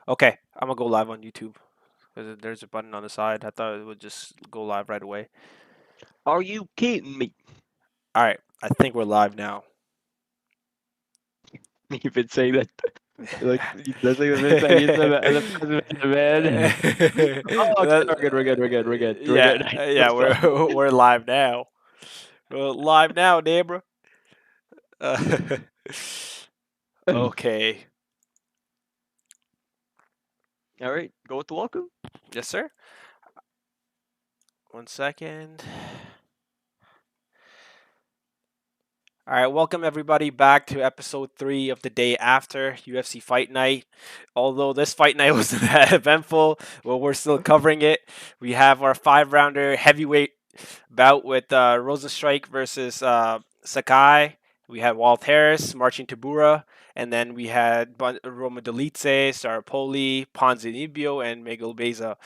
Okay, I'm gonna go live on YouTube because there's a button on the side. I thought it would just go live right away. Are you kidding me? All right, I think we're live now. You've been saying that like that's like the best thing you said the president, man. Oh, okay, That- we're good. yeah, we're live now. We're live now, neighbor. Uh, okay, All right, go with the welcome. yes, sir. 1 second. All right, welcome everybody back to episode 3 of the day after UFC Fight Night. Although this fight night wasn't that eventful, well, we're still covering it. We have our 5 rounder heavyweight bout with Rozenstruik versus Sakai. We had Walt Harris marching to Bura, and then we had Roma Delice, Sarapoli, Ponzinibbio, and Miguel Beza.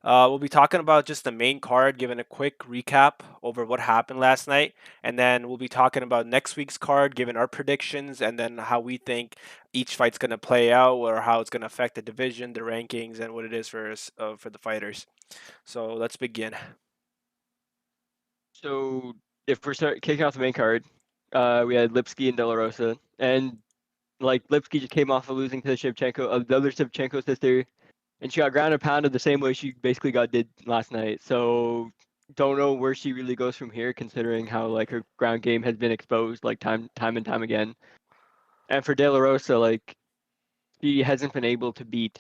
We'll be talking about just the main card, giving a quick recap over what happened last night, and then we'll be talking about next week's card, giving our predictions, and then how we think each fight's going to play out, or how it's going to affect the division, the rankings, and what it is for the fighters. So let's begin. So if we're kicking off the main card, we had Lipsky and De La Rosa, and like Lipsky just came off of losing to the other Shevchenko sister, and she got ground and pounded the same way she basically got did last night. So don't know where she really goes from here, considering how like her ground game has been exposed like time and time again. And for De La Rosa, like she hasn't been able to beat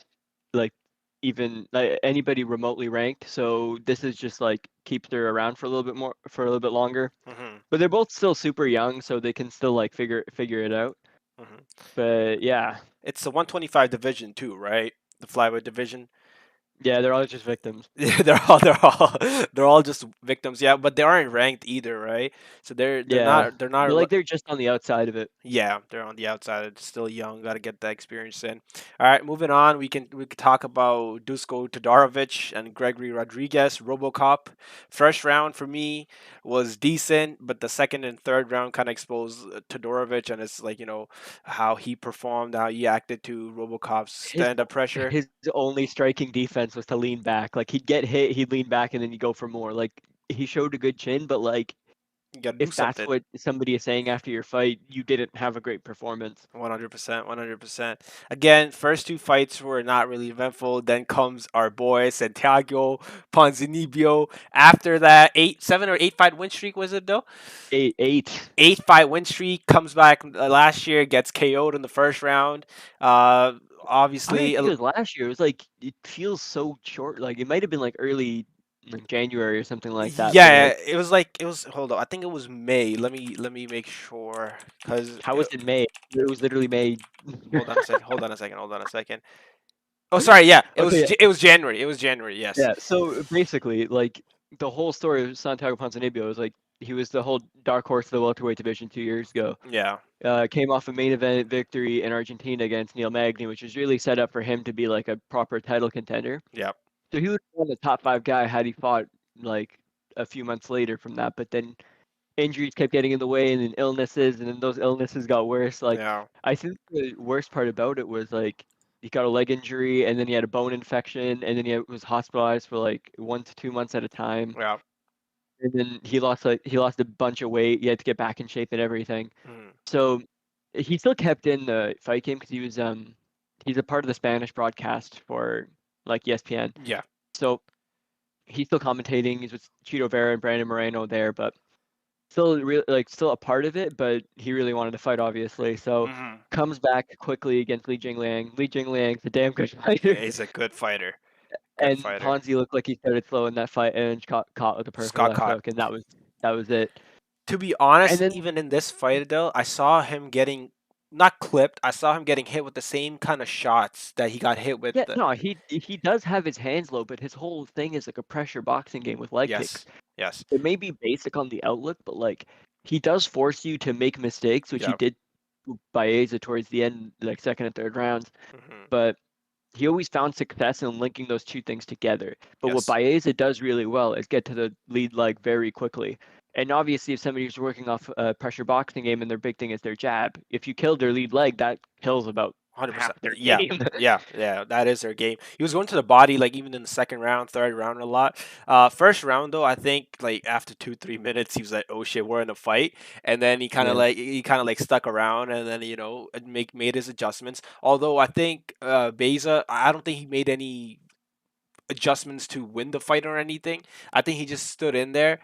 like even like anybody remotely ranked. So this is just like keeps her around for a little bit more for a little bit longer. Hmm. But they're both still super young, so they can still like figure it out. Hmm. But yeah, It's the 125 division too, right? The flyweight division. yeah, they're all just victims. Yeah, they're all just victims. Yeah, but they aren't ranked either, right? So they're they're Yeah, not they're not but like they're just on the outside of it. yeah, they're on the outside. It's still young. Got to get that experience in. All right, moving on. We can talk about Dusko Todorovic and Gregory Rodriguez. RoboCop. First round for me was decent, but the second and third round kind of exposed Todorovic, and it's like how he performed, how he acted to RoboCop's His stand up pressure. his only striking defense was to lean back. Like he'd get hit, he'd lean back, and then he'd go for more. Like he showed a good chin, but like You got to do if that's something. what somebody is saying after your fight, you didn't have a great performance. 100%, 100%. Again, first two fights were not really eventful. Then comes our boy Santiago Ponzinibbio. After that, 7 or 8 fight win streak was it though? Eight. 8 fight win streak, comes back last year, gets KO'd in the first round. Uh, I don't even obviously, think it was last year. It was like it feels so short. Like it might have been like early like January or something like that. But yeah, like, it was. Hold on, I think it was May. Let me make sure, cause how was it May? It was literally May. hold on a second. Hold on a second. Hold on a second. Oh, sorry. Yeah, it Okay, was. yeah, It was January. It was January. Yes. yeah. So basically, like the whole story of Santiago Ponzinibbio is like he was the whole dark horse of the welterweight division 2 years ago. Yeah. Came off a main event victory in Argentina against Neil Magny, which was really set up for him to be like a proper title contender. Yeah. So he would have been the top five guy had he fought like a few months later from that. But then injuries kept getting in the way, and then illnesses, and then those illnesses got worse. Like Yeah. I think the worst part about it was like he got a leg injury, and then he had a bone infection, and then was hospitalized for like 1 to 2 months at a time. Yeah. And then he lost a bunch of weight. He had to get back in shape and everything. Mm. So he still kept in the fight game because he's a part of the Spanish broadcast for like ESPN. Yeah. So he's still commentating. He's with Cheeto Vera and Brandon Moreno there, but still a part of it. But he really wanted to fight, obviously. So Hmm. comes back quickly against Li Jingliang. Li Jingliang's a damn good fighter, He's a good fighter. Good and fighter. Ponzi looked like he started slow in that fight and caught with a perfect Scott left caught. hook, and that was it. To be And honest, then even in this fight though, I saw him getting not clipped. I saw him getting hit with the same kind of shots that he got hit with. yeah, no, he does have his hands low, but his whole thing is like a pressure boxing game with leg kicks. Yes. Yes. It may be basic on the outlook, but like he does force you to make mistakes, which he Yeah. did to Baeza towards the end, like second and third rounds. Hmm. But he always found success in linking those two things together. But what Yes. Baeza does really well is get to the lead leg very quickly. And obviously, if somebody's working off a pressure boxing game and their big thing is their jab, if you kill their lead leg, that kills about 100%. half their Yeah. game. Yeah, that is their game. He was going to the body like even in the second round, third round a lot. First round though, I think like after 2 3 minutes, he was like, "Oh shit, we're in a fight," and then Yeah. he kind of like stuck around, and then made his adjustments. Although I think Beza, I don't think he made any adjustments to win the fight or anything. I think he just stood in there.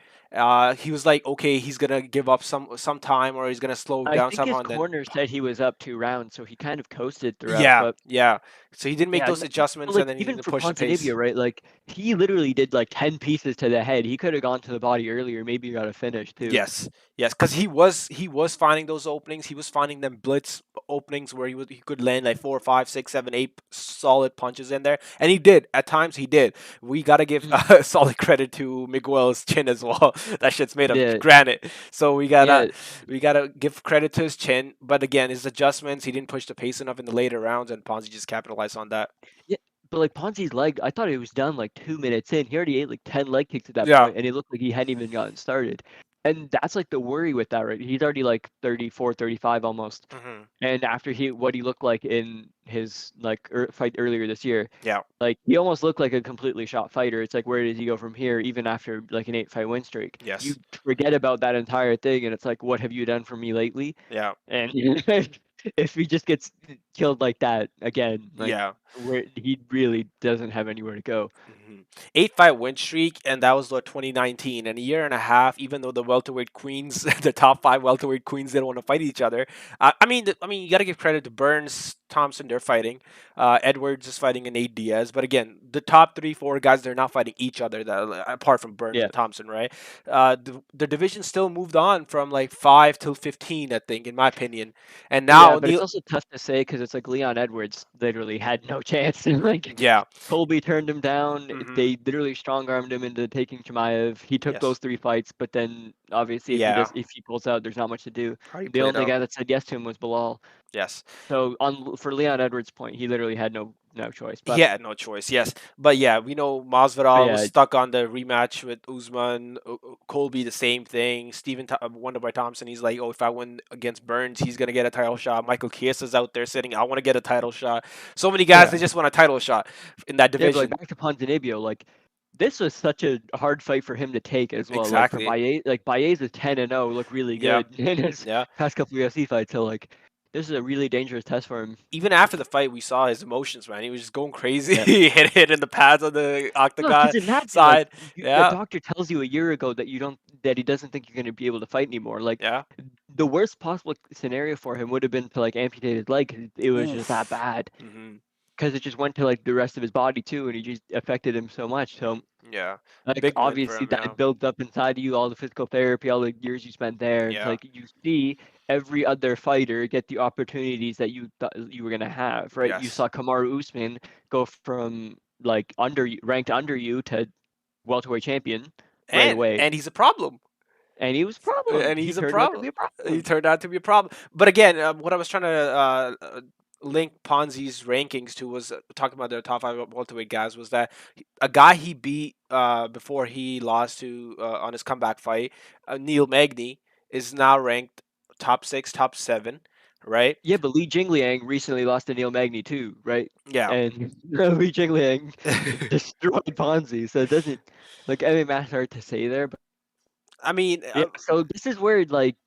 He was like, okay, he's gonna give up some time or he's gonna slow I down think his somehow, and then corner said he was up 2 rounds, so he kind of coasted throughout. yeah, But yeah. So he didn't make yeah, those but adjustments, like and then he even didn't for push the pace. Ponzinibbio, right? Like he literally did like 10 pieces to the head. He could have gone to the body earlier, maybe got a finish too. Yes, yes, because he was finding those openings. He was finding them blitz openings where he could land like 4 5 6 7 8 solid punches in there, and he did at times. He did. We gotta give Mhm. solid credit to Miguel's chin as well. That shit's made of Yeah, granite. So yeah, we gotta give credit to his chin. But again, his adjustments. He didn't push the pace enough in the later rounds, and Ponzi just capitalized on that. yeah. But like Ponzi's leg, I thought it was done like 2 minutes in. He already ate like 10 leg kicks at that Yeah. point, and it looked like he hadn't even gotten started. And that's like the worry with that, right? He's already like 34, 35 almost. Hmm. And after what he looked like in his like fight earlier this year, Yeah. like he almost looked like a completely shot fighter. It's like where does he go from here? Even after like an 8 fight win streak, you Yes. forget about that entire thing, and it's like, what have you done for me lately? Yeah. And if he just gets killed like that again, like Yeah. where he really doesn't have anywhere to go. Mhm. 8 fight win streak, and that was the 2019. And a year and a half, even though the welterweight queens, the top five welterweight queens, didn't want to fight each other. I mean, you got to give credit to Burns, Thompson. They're fighting. Edwards is fighting in Nate Diaz. But again, the top three, four guys, they're not fighting each other. Apart from Burns Yeah. and Thompson, right? The division still moved on from like 5 till 15, I think, in my opinion. And Yeah, now but it's Neil, also tough to say because it's like Leon Edwards literally had no chance. And like yeah, Colby turned him down. hmm They literally strong armed him into taking Chimaev. He took those yes, 3 fights, but then obviously yeah, if he pulls out, there's not much to do. already The played only out. guy that said yes to him was Bilal. Yes. So on for Leon Edwards' point, he literally had no choice. He had no choice, yes. But yeah, we know But Masvidal was yeah, stuck on the rematch with Usman. Colby, the same thing. Wonder by Thompson, he's like, oh, if I win against Burns, he's going to get a title shot. Michael Chiesa's out there sitting, I want to get a title shot. So many guys, they yeah, just want a title shot in that yeah. But like division. back to Ponzinibbio, like this was such a hard fight for him to take as well. Like for Exactly. Baez, like Baez is 10-0, look really Yeah. good in his Yeah. past couple of UFC fights. So like this is a really dangerous test for him. Even after the fight, we saw his emotions, man. He was just going crazy. Yeah. He hit in the pads on the No, octagon because imagine like side. a Yeah. doctor tells you a year ago that he doesn't think you're going to be able to fight anymore. Like Yeah. the worst possible scenario for him would have been to like amputate his leg 'cause it was just that Oof. bad. Hmm. Because it just went to like the rest of his body too, and he just affected him so much. So Yeah. like Big win for obviously him. Yeah. that built up inside of you, all the physical therapy, all the years you spent there. It's Yeah. like you see every other fighter get the opportunities that you thought you were gonna have, right? You Yes. saw Kamaru Usman go from like ranked under you to welterweight champion right away, And he's a problem. and he was a problem. And He he's a turned out to problem. be a He problem. turned out to be a problem. But again, what I was trying to link Ponzi's rankings to was talking about their top five welterweight guys was that a guy he beat before he lost to on his comeback fight, Neil Magny, is now ranked top six, top seven, right? Yeah, but Li Jingliang recently lost to Neil Magny too, right? Yeah. And Li Jingliang destroyed Ponzi, so it doesn't like I mean that's hard to say there. I mean, Yeah, so this is where like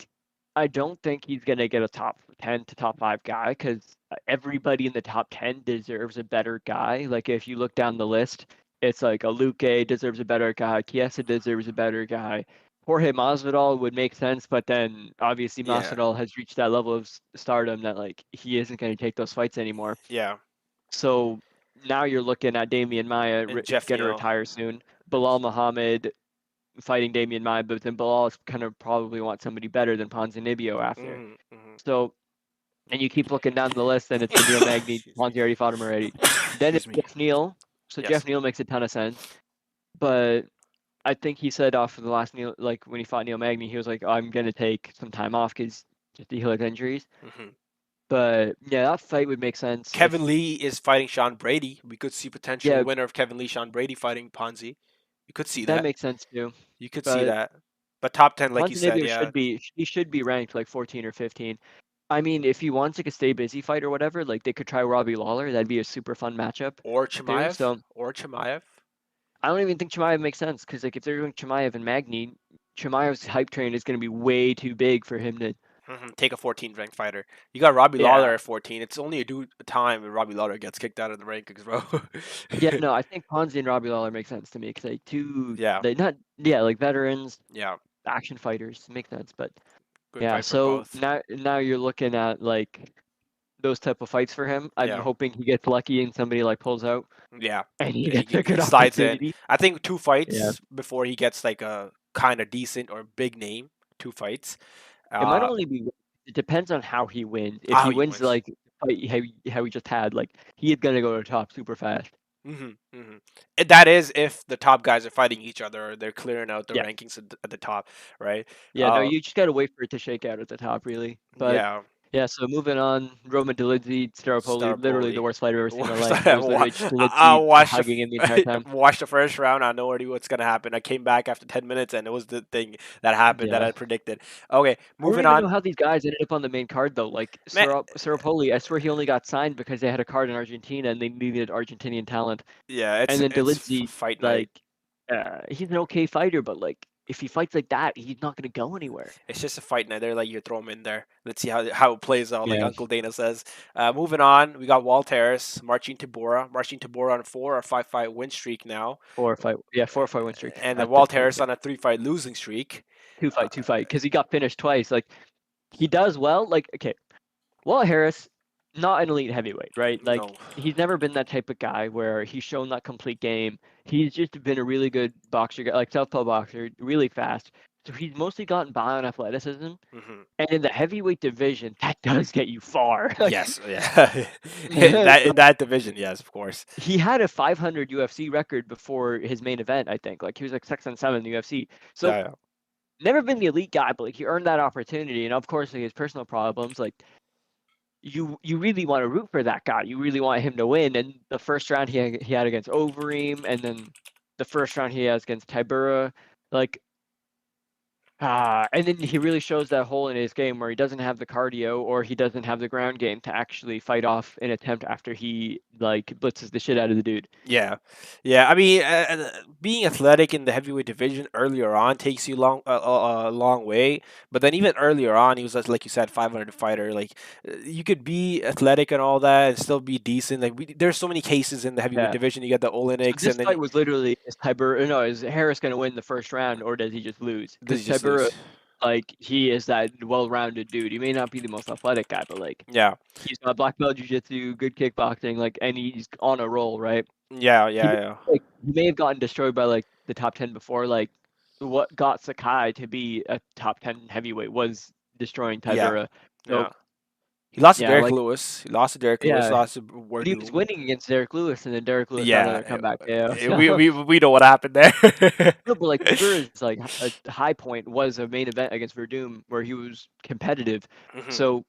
I don't think he's gonna get a top 10 to top 5 guy because everybody in the top 10 deserves a better guy. Like if you look down the list, it's like a Luque deserves a better guy, Chiesa deserves a better guy. Jorge Masvidal would make sense, but then obviously yeah, Masvidal has reached that level of stardom that like he isn't going to take those fights anymore. yeah, So now you're looking at Damian Maia and Jeff going to Neal. retire soon. Bilal Muhammad fighting Damian Maia, but then Bilal is kind of probably want somebody better than Ponzinibbio after. Hmm. Hmm. So, and you keep looking down the list, and it's the Neil Magny. Excuse me. Ponzi already fought him already. Then it's Excuse me. Jeff Neal. So Yes. Jeff Neal makes a ton of sense, but I think he said off of the last Neil, like when he fought Neil Magny, he was like, "I'm gonna take some time off because just to heal his injuries." Hmm. But yeah, that fight would make sense Kevin if Lee is fighting Sean Brady. We could see potential yeah, winner of Kevin Lee, Sean Brady fighting Ponzi. You could see that that. makes sense too. You could see But that. But top 10, like you said, Ponzinibbio yeah. should be ranked like 14 or 15. I mean, if he wants like a stay busy fight or whatever, like they could try Robbie Lawler. That'd be a super fun matchup Or too. Chimaev, So or Chimaev. I don't even think Chimaev makes sense because like if they're doing Chimaev and Magny, Chimaev's hype train is going to be way too big for him to. Take a 14 ranked fighter. You got Robbie Lawler Yeah, at 14. It's only a due time when Robbie Lawler gets kicked out of the rankings, bro. yeah. No, I think Ponzi and Robbie Lawler make sense to me because Yeah, they not like veterans, yeah, action fighters make sense. But good yeah, fight for so both. now you're looking at like those type of fights for him. I'm Yeah, hoping he gets lucky and somebody like pulls out yeah. and he He gets a good he slides in. opportunity. I think two Yeah. fights before he gets like a kind of decent or big name. Two fights. It might Uh, only be it depends on how he wins. If how he he wins wins. like fight how he just had, like he is gonna go to the top super fast. That is if the top guys are fighting each other or they're clearing out the Yeah. rankings at the top, right? Yeah, no, Uh, you just gotta wait for it to shake out at the top really. But yeah. yeah, so moving on, Roman Dolidze, Staropoli, literally the Starpoli. worst fight I've ever seen in my Worst life. I It ever was literally just I Dolidze watched hugging him the entire time. watched the first round. I know already what's gonna happen. I came back after 10 minutes, and it was the thing that happened that Yeah. I predicted. Okay, I don't moving even know on. how these guys ended up on the main card though. Like Man, Staropoli, I swear he only got signed because they had a card in Argentina and they needed Argentinian talent. yeah, And then it's Dolidze, fight night. like, he's an okay fighter, but like, if he fights like that, he's not gonna go anywhere. It's just a fight night. They're like you throw him in there. Let's see how it plays out. Like Yeah. Uncle Dana says. Moving on, we got Walt Harris, Marcin Tabora, on a 4 or 5 fight win streak now, 4 or 5, yeah, 4 or 5 win streak and then at the Walt point. Harris Yeah. on a 3 fight losing streak. Uh, Two fight, because he got finished twice. Like, he does well. Like, okay, Walt Harris, not an elite heavyweight, right? Like, no. he's never been that type of guy where he's shown that complete game. He's just been a really good boxer, like southpaw boxer, really fast. So he's mostly gotten by on athleticism. hmm And in the heavyweight division, that does get you far. Like, Yes, yeah. That in that division, yes, of course. he had a 500 UFC record before his main event, I think. Like he was like 6-7 in the UFC. So Yeah, never been the elite guy, but like he earned that opportunity. And of course, like his personal problems, like you really want to root for that guy. You really want him to win. And the first round he had against Overeem, and then the first round he has against Tybura, like and then he really shows that hole in his game where he doesn't have the cardio or he doesn't have the ground game to actually fight off an attempt after he like blitzes the shit out of the dude. yeah, yeah. I mean, being athletic in the heavyweight division earlier on takes you a long way. But then even earlier on, he was just, like you said, 500 fighter. Like you could be athletic and all that and still be decent. Like there's so many cases in the heavyweight Yeah. division. You get the So Oleniks, this and then fight was literally is Tybura no, is Harris gonna win the first round or does he just lose? does Because he just Tybura, lose? like he is that well-rounded dude. He may not be the most athletic guy, but like Yeah, he's got black belt jiu-jitsu, good kickboxing, like and he's on a roll, right? yeah, He yeah, yeah, he may have gotten destroyed by like the top 10 before. Like what got Sakai to be a top 10 heavyweight was destroying yeah, Tybura. So yeah. He lost to yeah, Derek like Lewis. He lost to Derek Lewis. yeah, Lost to but he was Werdum. winning against Derek Lewis, and then Derek Lewis had Yeah, another comeback KO. we, So we we know what happened there. no, but like Tybura's like a high point was a main event against Verdum where he was competitive. hmm So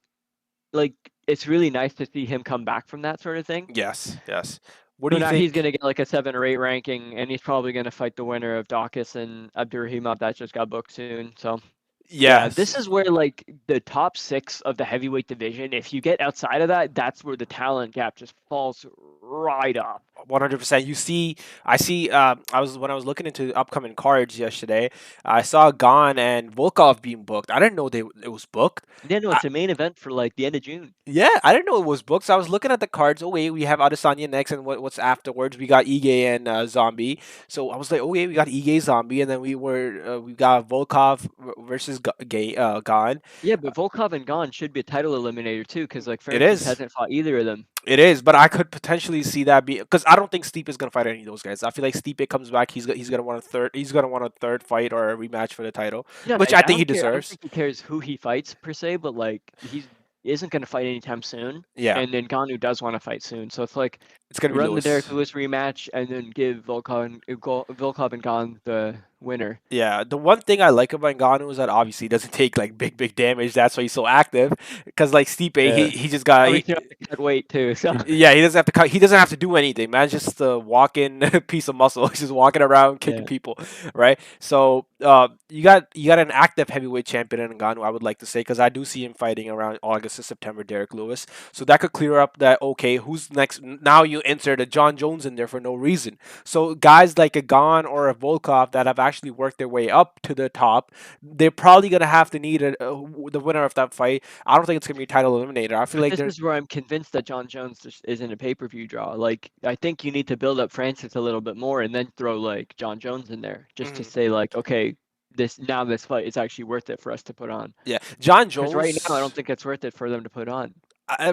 like it's really nice to see him come back from that sort of thing. Yes, yes. What do So you now he's think? gonna get like a 7 or 8 ranking, and he's probably gonna fight the winner of Dawkins and Abdurrahimov that just got booked soon. So yeah, Yes, this is where like the top 6 of the heavyweight division. If you get outside of that, that's where the talent gap just falls right off. 100%. You see, I see. I was when I was looking into upcoming cards yesterday. I saw Gon and Volkov being booked. I didn't know it was booked. Yeah, no, it's a main event for like the end of June. Yeah, I didn't know it was booked. So I was looking at the cards. Oh wait, we have Adesanya next, and what's afterwards? We got Ige and Zombie. So I was like, oh wait, we got Ige Zombie, and then we got Volkov versus Gon. Yeah, but Volkov and Gon should be a title eliminator too, because like It Francis is, hasn't fought either of them. it is, but I could potentially see that be because I don't think Stipe is gonna fight any of those guys. I feel like Stipe comes back, he's gonna want a third, he's gonna want a third fight or a rematch for the title, Yeah, which like I I think he don't care. I don't deserves. think he cares who he fights per se, but like he isn't going to fight anytime soon. Yeah, And then Ganu does want to fight soon, so it's like It's gonna be run the Derek Lewis. Lewis rematch, and then give Volkov and Gane the winner. Yeah, the one thing I like about Ngannou is that obviously he doesn't take like big damage. That's why he's so active. Because like Stipe, Yeah. he just got Obviously, you don't have to cut weight too. So yeah, he doesn't have to cut. He doesn't have to do anything, man. Just a walking piece of muscle. He's just walking around kicking yeah, people, right? So you got an active heavyweight champion in Ngannou. I would like to say because I do see him fighting around August to September, Derek Lewis. So that could clear up that. Okay, who's next? Now you insert a John Jones in there for no reason. So guys like a Gon or a Volkov that have actually worked their way up to the top, they're probably gonna have to need the winner of that fight. I don't think it's gonna be a title eliminator. I feel but like this they're is where I'm convinced that John Jones just isn't a pay-per-view draw. Like, I think you need to build up Francis a little bit more, and then throw like John Jones in there, just to mhm. say like, okay, this fight is actually worth it for us to put on. Yeah, John Because right now, I don't Jones. think it's worth it for them to put on.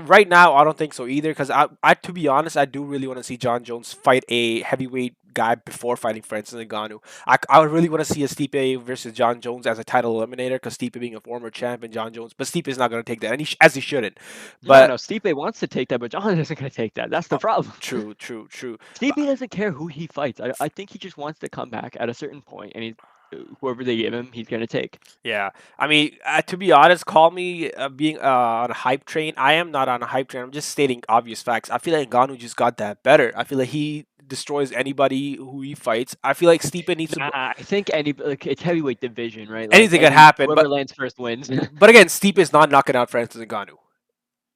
Right now, I don't think so either. Because to be honest, I do really want to see John Jones fight a heavyweight guy before fighting Francis Ngannou. I would really want to see a Stipe versus John Jones as a title eliminator. Because Stipe being a former champ and John Jones, but Stipe is not going to take that, and as he shouldn't. No, But no, Stipe wants to take that, but John isn't going to take that. That's the problem. true, true, true. But Stipe doesn't care who he fights. I think he just wants to come back at a certain point, and whoever they give him, he's going to take. yeah, I mean, to be honest, call me being on a hype train. I am not on a hype train. I'm just stating obvious facts. I feel like Ngannou just got that better. I feel like he destroys anybody who he fights. I feel like Stipe needs to. Nah, I think it's heavyweight division, right? Like Anything can happen, whoever lands first wins. but again, Stipe is not knocking out Francis Ngannou.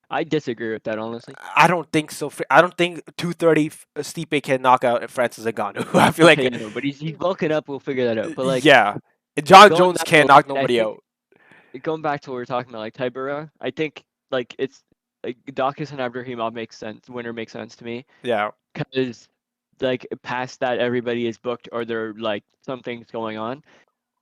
I disagree with that, honestly. I don't think so. I don't think 230 Stipe can knock out Francis Ngannou. I feel Okay, like I know, but he's bulking up. We'll figure that out. But like yeah, John going Jones back to can't what knock I nobody think out. going back to what we were talking about, like Tybura, I think like it's like Dawkins and Abdurahimov makes sense. Winner makes sense to me Yeah, because like past that everybody is booked or there are like some things going on.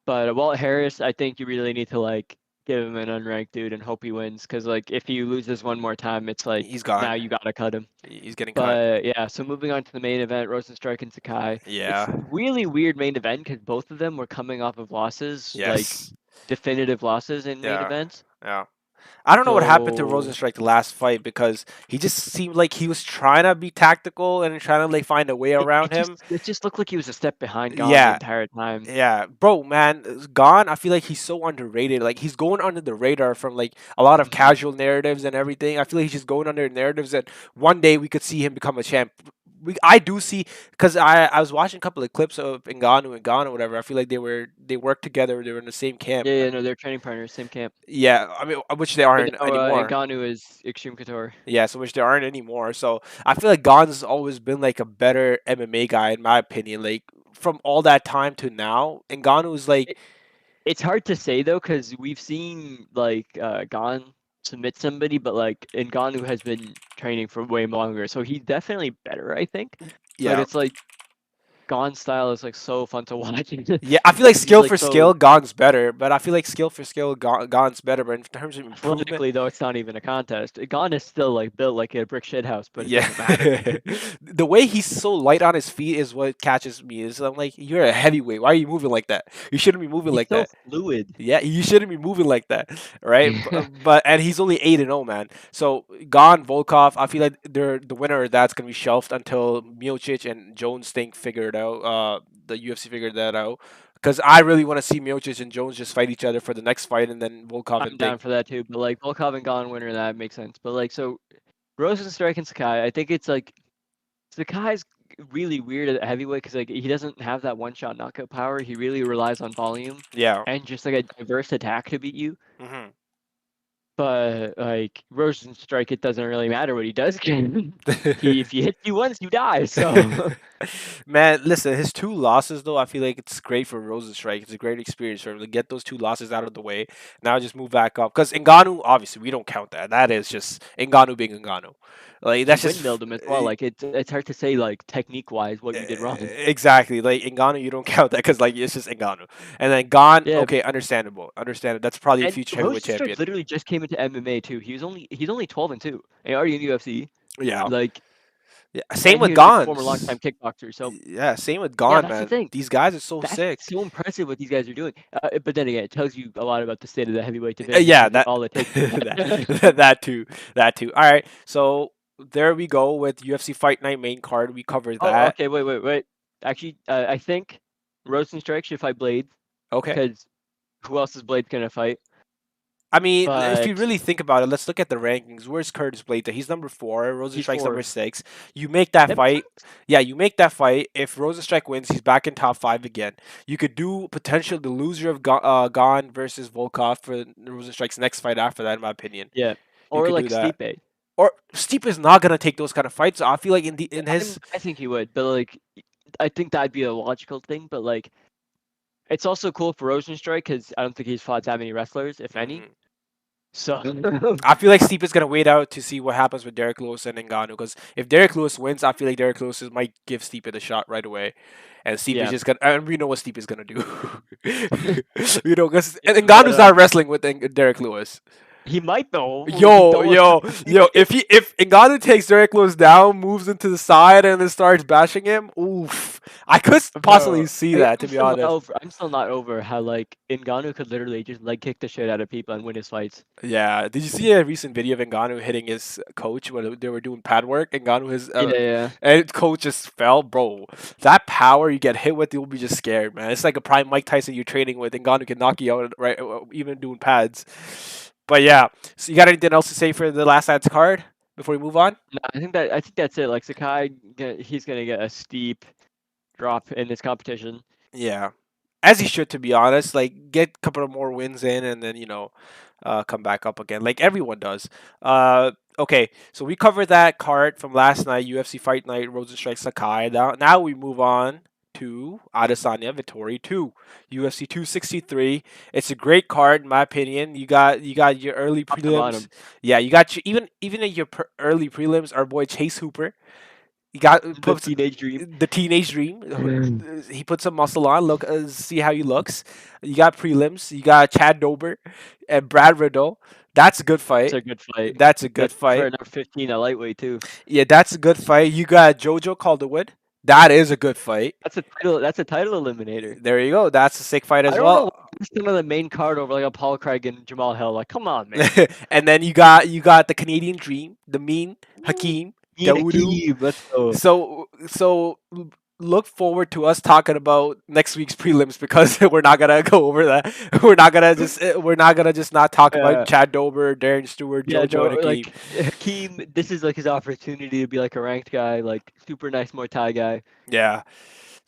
But Walt Harris, I think you really need to like give him an unranked dude and hope he wins because like if he loses one more time, it's like he's now gone. you gotta cut him. He's getting cut. But yeah, so moving on to the main event, Rozenstruik and Sakai. It's Yeah. really weird main event because both of them were coming off of losses, like Yes. definitive losses in main Yeah. events. Yeah. I don't know what happened to So Rozenstruik the last fight because he just seemed like he was trying to be tactical and trying to like find a way it, around it just him. it just looked like he was a step behind Gone the Yeah. entire time. Yeah, bro, man, Gone. I feel like he's so underrated. Like he's going under the radar from like a lot of Hmm. casual narratives and everything. I feel like he's just going under narratives that one day we could see him become a champ. I do see because I was watching a couple of clips of Ngannou and Gane or whatever. I feel like they worked together. They were in the same camp. Yeah, yeah, no, they're training partners, same camp. Yeah, I mean, which they But aren't now anymore. Ngannou is Extreme Couture. Yeah, so which there aren't anymore. So I feel like Gon's always been like a better MMA guy in my opinion. Like from all that time to now, and Ngannou's like, It, it's hard to say though, because we've seen like Gon submit somebody, but like Ngannou has been training for way longer, so he's definitely better, I think. But yeah, it's like Gon's style is like so fun to watch yeah. I feel like because he's skill like for skill, so Gon's better, but I feel like skill for skill, Gon's better. But in terms of improvement, athletically though, it's not even a contest. Gon is still like built like a brick shit house, but it yeah, doesn't matter. the way he's so light on his feet is what catches me. Is I'm like, you're a heavyweight. Why are you moving like that? You shouldn't be moving He's like so that. fluid. Yeah, you shouldn't be moving like that, right? But and he's only 8-0, man. So Gon Volkov, I feel like they're the winner of that's gonna be shelved until Miocic and Jones think figure it out. The UFC figured that out. Because I really want to see Miocic and Jones just fight each other for the next fight, and then Volkov I'm and down think, for that too, but like Volkov and Gon winner, that makes sense. But like so Rozenstruik and Sakai, I think it's like Sakai's really weird at heavyweight because like he doesn't have that one shot knockout power. He really relies on volume yeah. and just like a diverse attack to beat you. Hmm. But like Rozenstruik, it doesn't really matter what he does. He if he hits you once, you die. So Man, listen, his two losses though, I feel like it's great for Rozenstruik. It's a great experience for him to get those two losses out of the way. Now just move back up. Because Ngannou, obviously, we don't count that. That is just Ngannou being Ngannou. Like he that's just windmilled him as well. Like it's hard to say like technique wise what you did wrong. exactly like Ngannou. You don't count that because like it's just Ngannou. And then Gon, Yeah, okay, understandable, understandable. That's probably a and future heavyweight Rozenstruik champion. literally just came into MMA too. He's only 12-2, and already in the UFC. Yeah, Like, yeah. Same and he with was like a Gon. former longtime kickboxer. So Yeah, same with yeah, Gon, that's the man. thing. These guys are so That's sick. so impressive what these guys are doing. But then again, it tells you a lot about the state of the heavyweight division Yeah, because that all it takes is that. that too, that too. All right, so there we go with UFC Fight Night main card. We covered Oh, that. okay. Wait. Actually, I think Rozenstruik should fight Blade Okay. because who else is Blade gonna fight? I mean, if you But really think about it, let's look at the rankings. Where's Curtis Blade? He's number four. he's Rozenstruik's number 4. six. You make that That makes fight. sense. Yeah, you make that fight. If Rozenstruik wins, he's back in top five again. You could do potential the loser of Gon versus Volkov for Rozenstruik's next fight after that, in my opinion. Yeah. You Or could like do that. Stipe. Or Stipe is not gonna take those kind of fights. So I feel like in his I think he would, but like I think that'd be a logical thing. But like it's also cool for Rozenstruik because I don't think he's fought that many wrestlers, if any. Mhm. So I feel like Stipe is gonna wait out to see what happens with Derek Lewis and Ngannou. Because if Derek Lewis wins, I feel like Derek Lewis might give Stipe the shot right away, and Stipe is yeah. just gonna. And we know what Stipe is gonna do. Because But Ngannou's not wrestling with Derek Lewis. he might though. He Yo, almost yo, yo! If Ngannou takes Derek Lewis down, moves into the side, and then starts bashing him, oof! I could bro. possibly see that, to I'm be still not honest. over. I'm still not over how like Ngannou could literally just like kick the shit out of people and win his fights. Yeah. Did you see a recent video of Ngannou hitting his coach when they were doing pad work? Ngannou his Yeah, yeah. and coach just fell, bro. That power you get hit with, you'll be just scared, man. It's like a prime Mike Tyson you're training with. Ngannou can knock you out right, even doing pads. But yeah. So you got anything else to say for the last night's card before we move on? No, I think that's it. Like Sakai, he's gonna get a steep drop in this competition. Yeah, as he should, to be honest. Like, get a couple of more wins in, and then come back up again, like everyone does. Okay, so we covered that card from last night, UFC Fight Night, Rozenstruik Sakai. Now we move on to Adesanya Vittori 2, UFC 263. It's a great card, in my opinion. You got your early Top to prelims. bottom, Yeah, you got your, even in your early prelims, our boy Chase Hooper. He got the puts teenage dream. the teenage dream. He put some muscle on. Look, see how he looks. You got prelims. You got Chad Dober and Brad Riddle. That's a good It's fight. a good fight. That's a good That's for fight. number 15 at lightweight too. Yeah, that's a good fight. You got Jojo Calderwood. That is a good fight. That's a title. That's a title eliminator. There you go. That's a sick fight I as don't know why well. he's still on the main card over like a Paul Craig and Jamal Hill. Like, come on, man. And then you got the Canadian Dream, the mean Woo. Hakeem Ian Dawodu. Akeem, let's go. So look forward to us talking about next week's prelims because we're not gonna go over that. We're not gonna just not talk about Uh, Chad Dober, Darren Stewart, yeah, JoJo, no, and Hakeem. like Hakeem, this is like his opportunity to be like a ranked guy, like super nice Muay Thai guy. Yeah,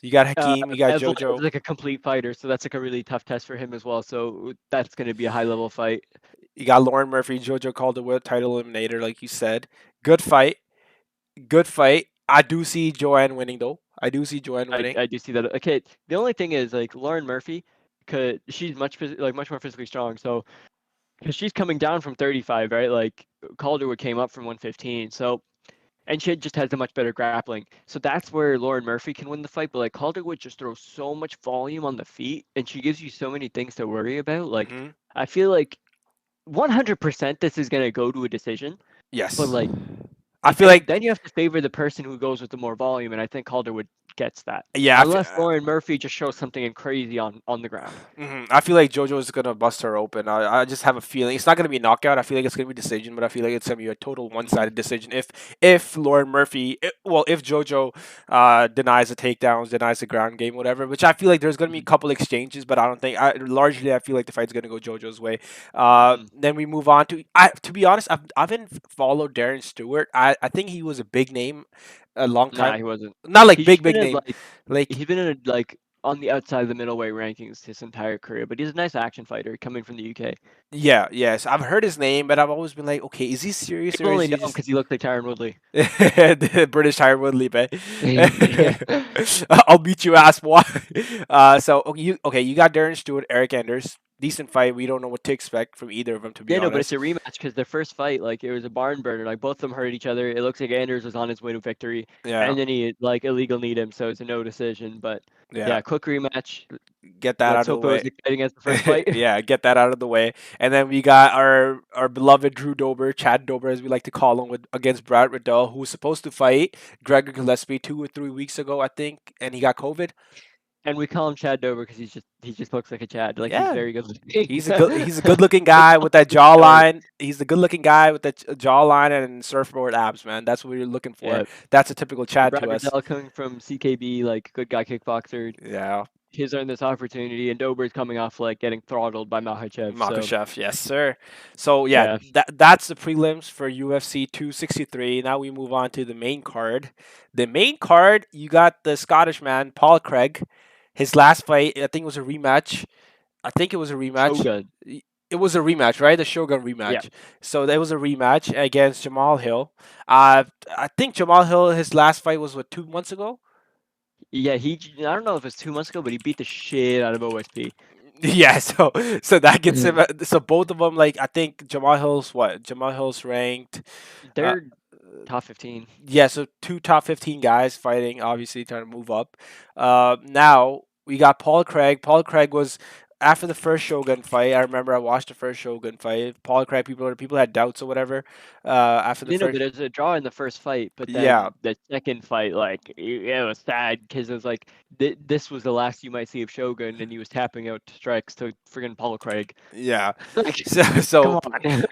you got Hakeem, you got Evil is JoJo, like a complete fighter, so that's like a really tough test for him as well. So that's going to be a high level fight. you got Lauren Murphy, JoJo Calderwood, title eliminator, like you said. Good fight, good fight. I do see Joanne winning though. I do see Joanne winning. I do see that. Okay, the only thing is like Lauren Murphy, cause she's much more physically strong. So because she's coming down from 35, right? Like Calderwood came up from 115. So and she just has a much better grappling. So that's where Lauren Murphy can win the fight. But like Calderwood just throws so much volume on the feet, and she gives you so many things to worry about. Like Hmm. I feel like 100% this is gonna go to a decision. But Yes, like I feel like then you have to favor the person who goes with the more volume, and I think Calderwood gets that. yeah. Unless Lauren Murphy just shows something crazy on the ground. I feel like JoJo is gonna bust her open. I just have a feeling it's not gonna be a knockout. I feel like it's gonna be a decision, but I feel like it's gonna be a total one-sided decision. If Lauren Murphy, if JoJo denies the takedowns, denies the ground game, whatever. Which I feel like there's gonna be a Mhm, couple exchanges, but I don't think. Largely, I feel like the fight's gonna go JoJo's way. mhm. Then we move on to. To be honest, I haven't followed Darren Stewart. I think he was a big name a long Nah, time. he wasn't. Not like He's just big been in name. Like he's been in like on the outside of the middleweight rankings his entire career, but he's a nice action fighter coming from the UK. yeah, yes. I've heard his name, but I've always been like, okay, is he serious or People is only he know him just because he looks like Tyron Woodley. the British Tyre Woodley, man? Yeah. I'll beat you ass, boy. So you got Darren Stewart, Eric Anders. Decent fight. We don't know what to expect from either of them, to be Yeah, no, but it's honest. a rematch because their first fight, like it was a barn burner. Like both of them hurt each other. It looks like Anders was on his way to victory, Yeah, and then he like illegal kneed him, so it's a no decision. But yeah. yeah, quick rematch. Get that Let's out of the hope it way. was exciting as the first fight. Yeah, get that out of the way. And then we got our beloved Drew Dober, Chad Dober, as we like to call him, with against Brad Riddell, who was supposed to fight Gregor Gillespie 2 or 3 weeks ago, I think, and he got COVID. And we call him Chad Dober because he just looks like a Chad. Like he's Yeah, very good looking. he's a good looking We guy call with that him Dober. jawline. He's the good looking guy with that jawline and surfboard abs, man. That's what you're looking for. Yeah. That's a typical And Chad Brad to us. Riddell coming from CKB, like good guy kickboxer, Yeah, he's earned this opportunity, and Dober's coming off like getting throttled by Makhachev. So Makachev, yes sir. So yeah, yeah, that's the prelims for UFC 263. Now we move on to the main card. The main card, you got the Scottish man Paul Craig. His last fight, I think it was a rematch. I think it was a rematch. Shogun. It was a rematch, right? The Shogun Yeah, rematch. So there was a rematch against Jamal Hill. I think Jamal Hill, his last fight was what, 2 months ago. yeah. I don't know if it's 2 months ago, but he beat the shit out of OSP. Yeah, so that gets him. So both of them, like I think Jamal Hill's what? Jamal Hill's ranked. Uh, They're top 15. yeah, so two top 15 guys fighting, obviously trying to move up. Now we got Paul Craig. Paul Craig was after the first Shogun fight. I remember I watched the first Shogun fight. Paul Craig, people had doubts or whatever. After the You know, but first, there's a draw in the first fight, but yeah, then the second fight, like it was sad because it was like this was the last you might see of Shogun, and he was tapping out strikes to friggin' Paul Craig. yeah. Like, So come on.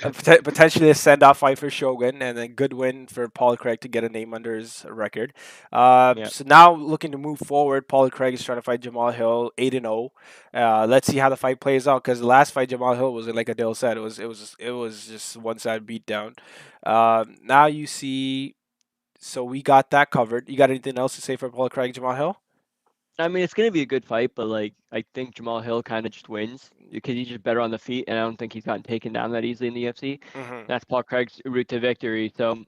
potentially a send off fight for Shogun, and a good win for Paul Craig to get a name under his record. Yeah. So now looking to move forward, Paul Craig is trying to fight Jamal Hill, 8-0. Let's see how the fight plays out because the last fight Jamal Hill was like Adil said, it was just one side beatdown. Now you see, so we got that covered. You got anything else to say for Paul Craig, Jamal Hill? I mean, it's gonna be a good fight, but like I think Jamal Hill kind of just wins because he's just better on the feet, and I don't think he's gotten taken down that easily in the UFC. Hmm. That's Paul Craig's route to victory. So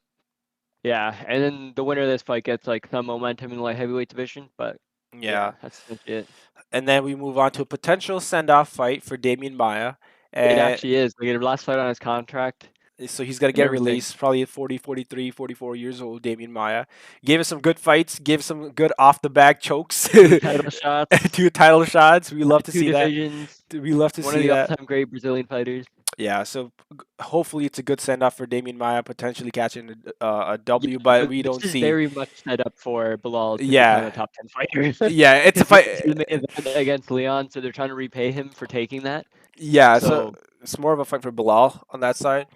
yeah, and then the winner of this fight gets like some momentum in the light heavyweight division. But yeah, Yeah. that's essentially it. And then we move on to a potential send off fight for Damian Maya. It And actually is. Like, the last fight on his contract so he's going to and get everything. released, probably at 40, 43, 44 years old, Damian Maya. Gave us some good fights, gave some good off the bag chokes. Two title shots, 2 title shots. We love to two see that. divisions. We love to One of see the that. all-time great Brazilian fighters. Yeah, so hopefully it's a good send off for Damian Maya, potentially catching a Yeah, W, but but we this don't is see. very much set up for Bilal to become Yeah, a top 10 fighter yeah, it's a because he fight. went to the main event against Leon, so they're trying to repay him for taking that. Yeah, so So it's more of a fight for Bilal on that side.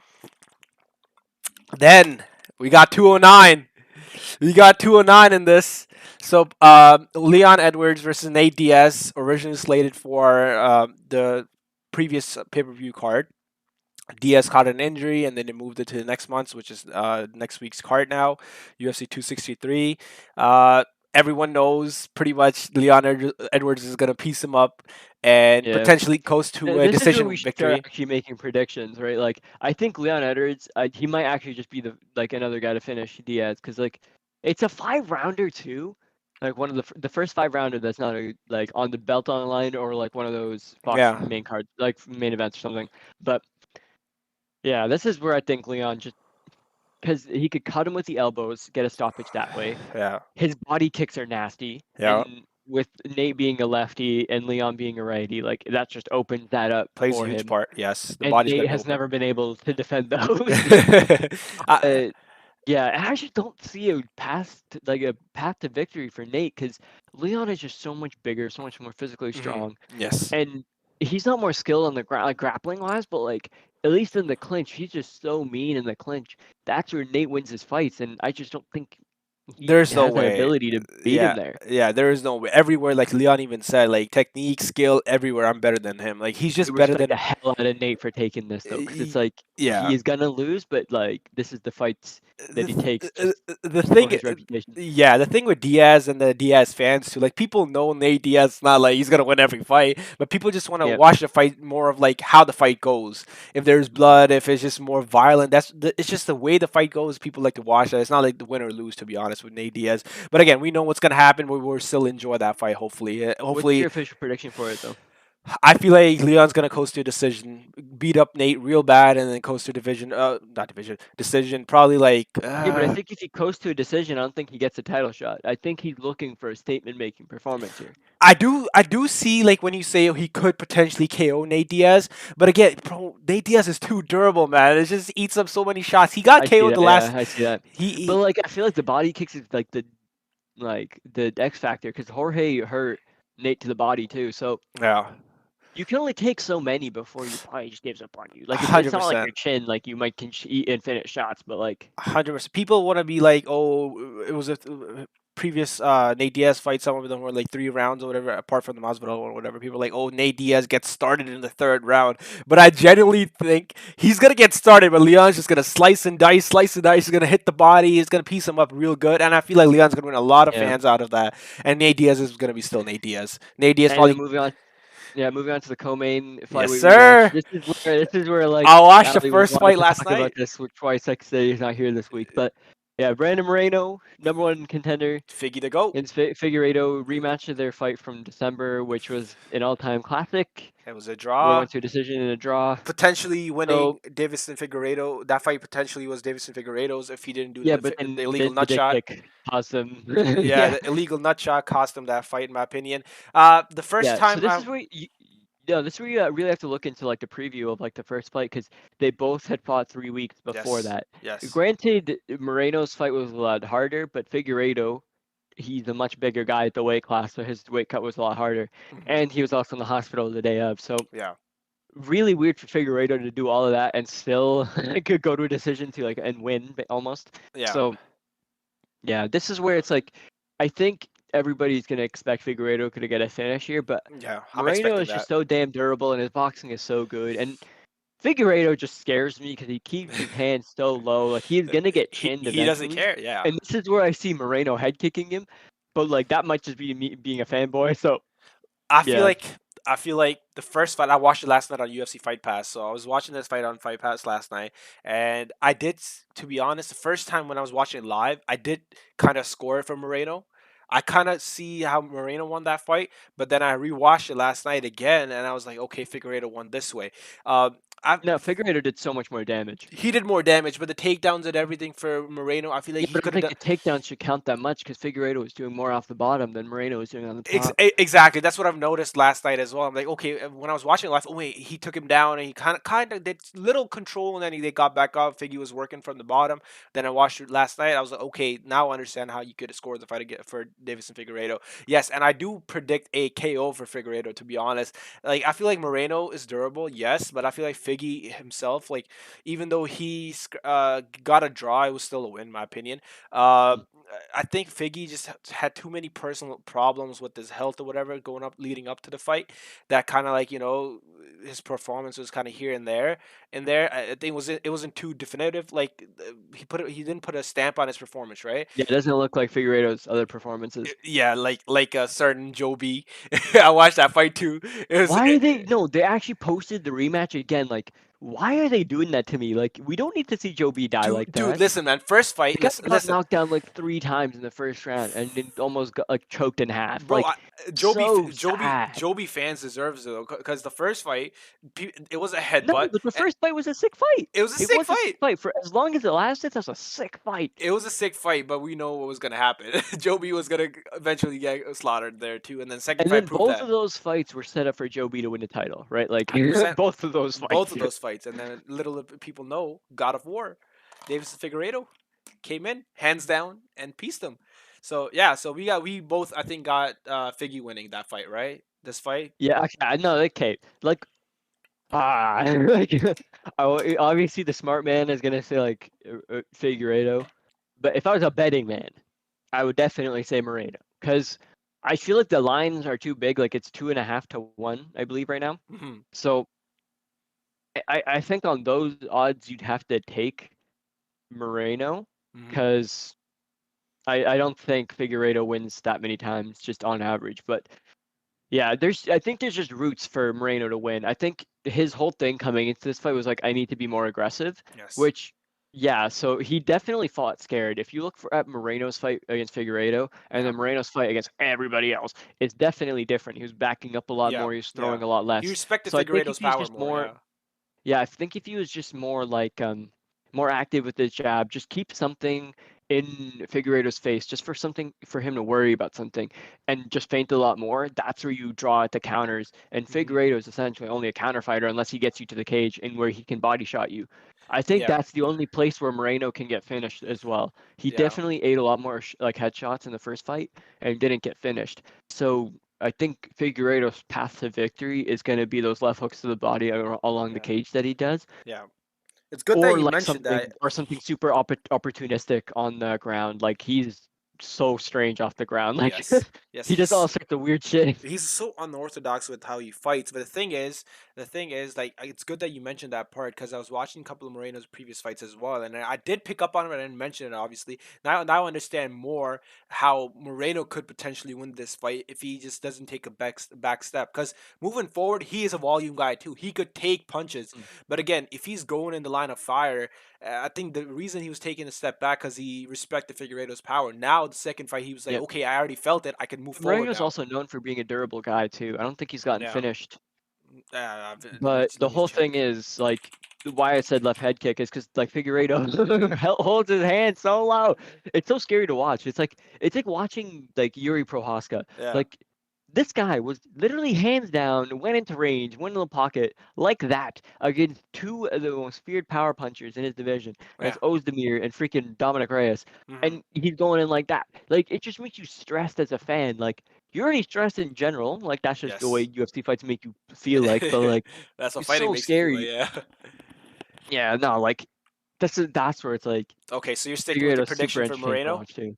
Then we got 209. We got 209 in this. So Leon Edwards versus Nate Diaz, originally slated for the previous pay-per-view card. Diaz caught an injury, and then they moved it to the next month, which is next week's card now, UFC 263. Everyone knows pretty much Leon Edwards is going to piece him up and yeah, potentially coast to a this is where we decision should start victory. actually making predictions, right? Like I think Leon Edwards, he might actually just be the like another guy to finish Diaz because like it's a 5 rounder too. Like one of the first 5 rounder that's not a, like on the belt on the line or like one of those Fox Yeah, main cards like main events or something. But yeah, this is where I think Leon just because he could cut him with the elbows, get a stoppage that way. yeah, His body kicks are nasty, yeah. and with Nate being a lefty and Leon being a righty, like that just opens that up Plays a for huge him. part. Yes, the And body's Nate going to be has open. never been able to defend those. I, uh, yeah, and I just don't see a like a path to victory for Nate because Leon is just so much bigger, so much more physically mhm, strong, yes. and he's not more skilled on the ground, like grappling wise, but like at least in the clinch, he's just so mean in the clinch. That's where Nate wins his fights, and I just don't think he There's no has that way. ability to beat him Yeah, there. yeah. There is no way. Everywhere, like Leon even said, like technique, skill, everywhere. I'm better than him. Like he's I just better respect the than. hell out of Nate for taking this though, because it's like Yeah. he is gonna lose, but like this is the fights that he takes just The for thing, his reputation. yeah, the thing with Diaz and the Diaz fans too, like people know Nate Diaz is not like he's gonna win every fight, but people just want to Yeah, watch the fight more of like how the fight goes. If there's blood, if it's just more violent, it's just the way the fight goes. People like to watch that. It's not like the win or lose, to be honest, with Nate Diaz. But again, we know what's gonna happen. We will still enjoy that fight. Hopefully, what's hopefully, your official prediction for it though? I feel like Leon's gonna coast to a decision, beat up Nate real bad, and then coast to division. Not division, decision. Probably like. Yeah, but I think if he coasts to a decision, I don't think he gets a title shot. I think he's looking for a statement-making performance here. I do see like when you say he could potentially KO Nate Diaz, but again, bro, Nate Diaz is too durable, man. It just eats up so many shots. He got I see KO'd that. the Yeah, last. I see that. But He like, I feel like the body kicks is like the X factor because Jorge hurt Nate to the body too. So Yeah, you can only take so many before you probably just gives up on you. Like it's hundred not like your percent. chin, like you might can eat infinite shots, but like 100%. People want to be like, oh, it was a previous Nate Diaz fight. Some of them were like 3 rounds or whatever, apart from the Masvidal or whatever. People are like, oh, Nate Diaz gets started in the third round. But I genuinely think he's gonna get started, but Leon's just gonna slice and dice, slice and dice. He's gonna hit the body. He's gonna piece him up real good, and I feel like Leon's gonna win a lot of yeah. fans out of that. And Nate Diaz is gonna be still Nate Diaz. Nate Diaz And then probably, moving on to the co-main yes, flyweight rematch. sir. This is where like I watched the Ali was first wanting fight to last talk about night. this, which twice like say he's not here this week. But yeah, Brandon Moreno, number one contender, Figgy the goat. against Figueiredo, rematch of their fight from December, which was an all-time classic, It was a where it draw. went to a decision and a draw. Potentially winning So Davison Figueredo. That fight potentially was Davison Figueredo's if he didn't do yeah, but the then illegal the nut dick shot. pic caused them. Yeah, Yeah, the illegal nut shot cost him that fight, in my opinion. The first yeah. So time this I is where you, yeah, this is where you really have to look into like the preview of like the first fight because they both had fought 3 weeks before yes, that. yes, Granted, Moreno's fight was a lot harder, but Figueiredo, he's a much bigger guy at the weight class, so his weight cut was a lot harder, hmm and he was also in the hospital the day of. So yeah, really weird for Figueiredo to do all of that and still could go to a decision to like and win almost. yeah, So yeah, this is where it's like I think everybody's gonna expect Figueiredo to get a finish here, but yeah. I'm Moreno expecting is just that. so damn durable and his boxing is so good. And Figueiredo just scares me because he keeps his hands so low. Like he's gonna get chinned He doesn't eventually. care. Yeah, And this is where I see Moreno head kicking him. But like that might just be me being a fanboy. So I feel yeah. like I feel like the first fight I watched it last night on UFC Fight Pass. So I was watching this fight on Fight Pass last night, and I did, to be honest, the first time when I was watching it live, I did kind of score it for Moreno. I kind of see how Moreno won that fight, but then I rewatched it last night again, and I was like, okay, Figueiredo won this way. I No, Figueiredo did so much more damage. He did more damage, but the takedowns and everything for Moreno, I feel like Yeah, he but I don't could have think done. the takedowns should count that much because Figueiredo was doing more off the bottom than Moreno was doing on the top. Exactly. That's what I've noticed last night as well. I'm like, okay, when I was watching it last, oh wait, he took him down and he kind of did little control, and then they got back up. Figgy was working from the bottom. Then I watched it last night. I was like, okay, now I understand how you could score the fight again for Davison Figueiredo. Yes, and I do predict a KO for Figueiredo. To be honest, like I feel like Moreno is durable, yes, but I feel like Figgy himself, like even though he got a draw, it was still a win, in my opinion. Uh, Mm. I think Figgy just had too many personal problems with his health or whatever going up leading up to the fight. That kind of like his performance was kind of here and there. And there, I think it wasn't too definitive. Like he didn't put a stamp on his performance, right? Yeah, it doesn't look like Figueiredo's other performances. Yeah, like a certain Joe B. I watched that fight too. It was Why are they no, they actually posted the rematch again. Like, why are they doing that to me? Like, we don't need to see Joe B die like dude. that. Listen, man. First The fight. guy Listen, got listen. knocked down like 3 times in the first round and then almost got like choked in half. Bro, Like, Joby, so Joby, sad. Joby fans deserves it because the first fight, it was a No, headbutt. but the first fight was a sick fight. It was a It sick was a sick fight. fight. For as long as it lasted, that was a sick fight. It was a sick fight, but we know what was gonna happen. Joby was gonna eventually get slaughtered there too, and then second And fight then proved both that. of those fights were set up for Joe B to win the title, right? Like 100%. both of those Both fights. of those fights, and then little did people know, God of War, Davis Figueredo came in hands down and pieced him. So yeah, so we both I think got Figgy winning that fight, right? This fight. Yeah, actually, I know. Okay, like like obviously the smart man is gonna say like Figueiredo, but if I was a betting man, I would definitely say Moreno because I feel like the lines are too big. Like it's 2.5 to 1, I believe right now. hmm So I think on those odds you'd have to take Moreno hmm because I don't think Figueiredo wins that many times just on average. But yeah, I think there's just roots for Moreno to win. I think his whole thing coming into this fight was like I need to be more aggressive, Yes. which yeah, so he definitely fought scared. If you look at Moreno's fight against Figueiredo and Yeah. then Moreno's fight against everybody else, it's definitely different. He was backing up a lot Yeah. more, he was Yeah. throwing a lot He less. respected So I think if Figueredo's he's power just more. more Yeah. yeah, I think if he was just more like more active with his jab, just keep something in Figueiredo's face, just for something for him to worry about something, and just feint a lot more. That's where you draw at the counters. And hmm Figueiredo is essentially only a counter fighter unless he gets you to the cage and where he can body shot you. I think Yeah. that's the only place where Moreno can get finished as well. He Yeah. definitely ate a lot more like headshots in the first fight and didn't get finished. So I think Figueiredo's path to victory is going to be those left hooks to the body along the Yeah, cage that he does, yeah. It's good that you mentioned that. or something super opportunistic on the ground. Like he's so strange off the ground. Like Yes, yes. he does all sorts of weird shit. He's so unorthodox with how he fights. But the thing is, like, it's good that you mentioned that part because I was watching a couple of Moreno's previous fights as well, and I did pick up on it. I didn't mention it, obviously. Now I understand more how Moreno could potentially win this fight if he just doesn't take a back step. Because moving forward, he is a volume guy too. He could take punches, Mm. but again, if he's going in the line of fire, I think the reason he was taking a step back because he respected Figueiredo's power. Now the second fight, he was like, Yeah. okay, I already felt it. I can move forward Moreno's now. also known for being a durable guy too. I don't think he's gotten Yeah. finished. Let me But the let me whole thing check. is like why I said left head kick is because like Figueiredo holds his hand so low. It's so scary to watch. It's like watching like Yuri Prohaska. Yeah. Like this guy was literally hands down, went into range, went in the pocket like that against two of the most feared power punchers in his division. Yeah. That's Ozdemir and freaking Dominic Reyes. Hmm. And he's going in like that. Like it just makes you stressed as a fan. Like you're already stressed in general. Like that's just the way Yes. UFC fights make you feel like. But like That's what it's fighting so makes you feel like. scary. Yeah. Yeah, no, like that's where it's like Okay, so you're sticking with your Figueiredo's super prediction for entertaining to Moreno. watch too.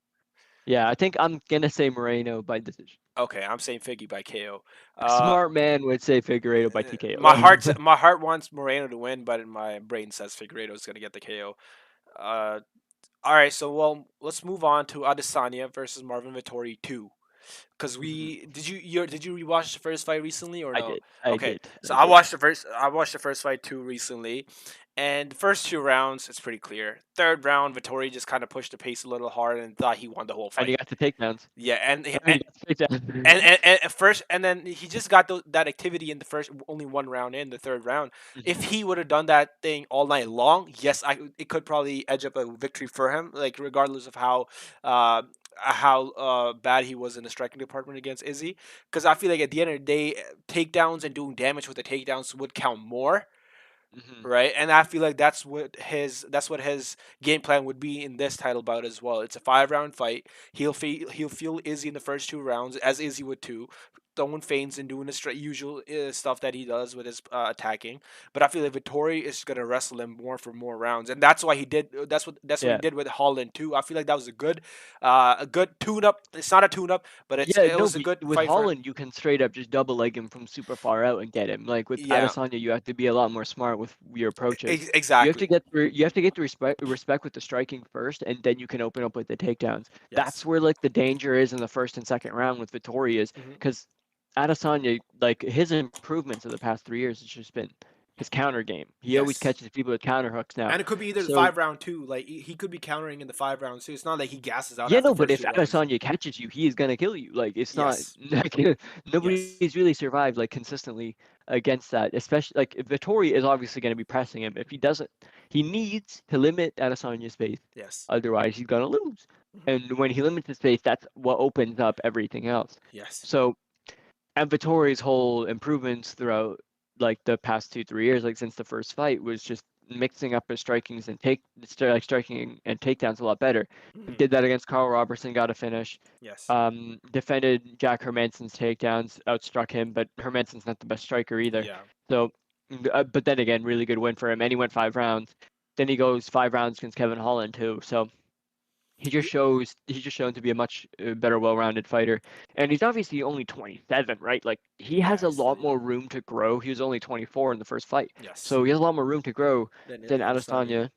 Yeah, I think I'm gonna say Moreno by decision. Okay, I'm saying Figgy by KO. A smart man would say Figueiredo by TKO. My heart wants Moreno to win, but my brain says Figueiredo is gonna get the KO. Uh, all right, so well, let's move on to Adesanya versus Marvin Vettori 2. Cause Mhm. did you rewatch the first fight recently or I no? did. I Okay, did. so I did. I watched the first fight too recently, and the first two rounds it's pretty clear. Third round, Vittori just kind of pushed the pace a little hard and thought he won the whole And you fight. got the takedowns. Yeah, And you got the takedowns. and at first, and then he just got that activity in the first, only one round in the third round. If Mhm. he would have done that thing all night long, yes, it could probably edge up a victory for him. Like regardless of how bad he was in the striking department against Izzy, because I feel like at the end of the day, takedowns and doing damage with the takedowns would count more, Mhm. right? And I feel like that's what his game plan would be in this title bout as well. It's a 5 round fight. He'll feel Izzy in the first 2 rounds as Izzy would too, throwing feints and doing the usual stuff that he does with his attacking. But I feel like Vittori is gonna wrestle him more for more rounds, and that's why he did. That's what he Yeah. did with Holland too. I feel like that was a good tune up. It's not a tune up, but Yeah, it no, was a but good with fight for him. Holland, you can straight up just double leg him from super far out and get him. Like with Yeah, Adesanya, you have to be a lot more smart with your approaches. exactly. You have to get the respect with the striking first, and then you can open up with the takedowns. Yes. That's where like the danger is in the first and second round with Vittori is Hmm. because Adesanya, like his improvements of the past 3 years has just been his counter game. He always Yes. catches people with counter hooks now. And it could be either the So 5 round too. Like he could be countering in the 5 rounds too. It's not like he gasses out yeah, after no, but first if 2 rounds. Adesanya catches you, he is gonna kill you. Like it's not Yes. like Yes. nobody's really survived like consistently against that. Especially like if Vittori is obviously gonna be pressing him. If he doesn't, he needs to limit Adesanya's pace. Yes. Otherwise, he's gonna lose. Hmm. And when he limits his pace, that's what opens up everything else. Yes. So and Vittori's whole improvements throughout like the past 2 3 years, like since the first fight, was just mixing up his strikings and striking and takedowns a lot better. Hmm. Did that against Carl Robertson, got a finish. Yes. Defended Jack Hermansson's takedowns, outstruck him, but Hermansson's not the best striker either. Yeah. So, but then again, really good win for him, and he went 5 rounds. Then he goes 5 rounds against Kevin Holland too. So He- he's just shown to be a much better, well-rounded fighter, and he's obviously only 27, right? Like he has yeah. a He's still lot more young. room to grow. He was only 24 in the first fight, Yes. so he has a lot more room to grow Then than Adesanya. Adesanya